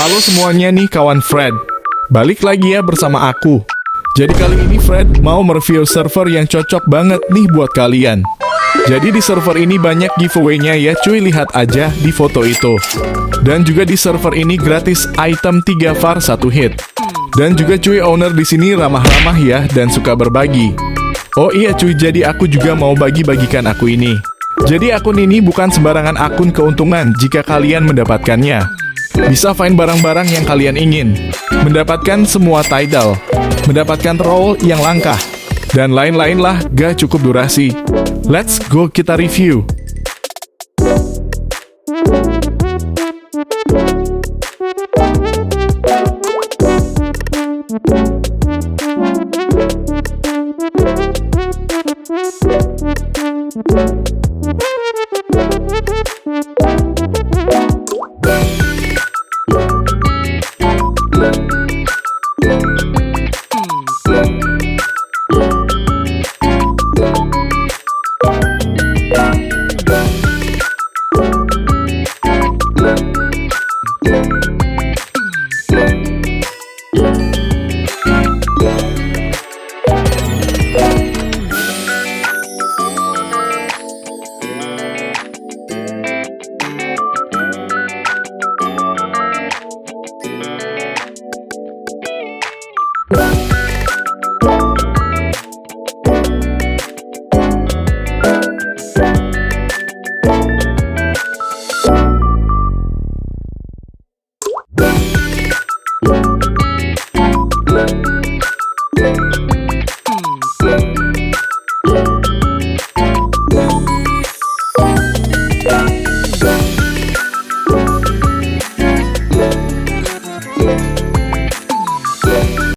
Halo semuanya nih kawan Fred. Balik lagi ya bersama aku. Jadi kali ini Fred mau mereview server yang cocok banget nih buat kalian. Jadi di server ini banyak giveaway-nya ya cuy, lihat aja di foto itu. Dan juga di server ini gratis item 3 var 1 hit. Dan juga cuy, owner di sini ramah-ramah ya dan suka berbagi. Oh iya cuy, jadi aku juga mau bagi-bagikan aku ini. Jadi akun ini bukan sembarangan akun keuntungan jika kalian mendapatkannya. Bisa find barang-barang yang kalian ingin, mendapatkan semua title, mendapatkan role yang langka, dan lain-lain lah, gak cukup durasi. Let's go kita review.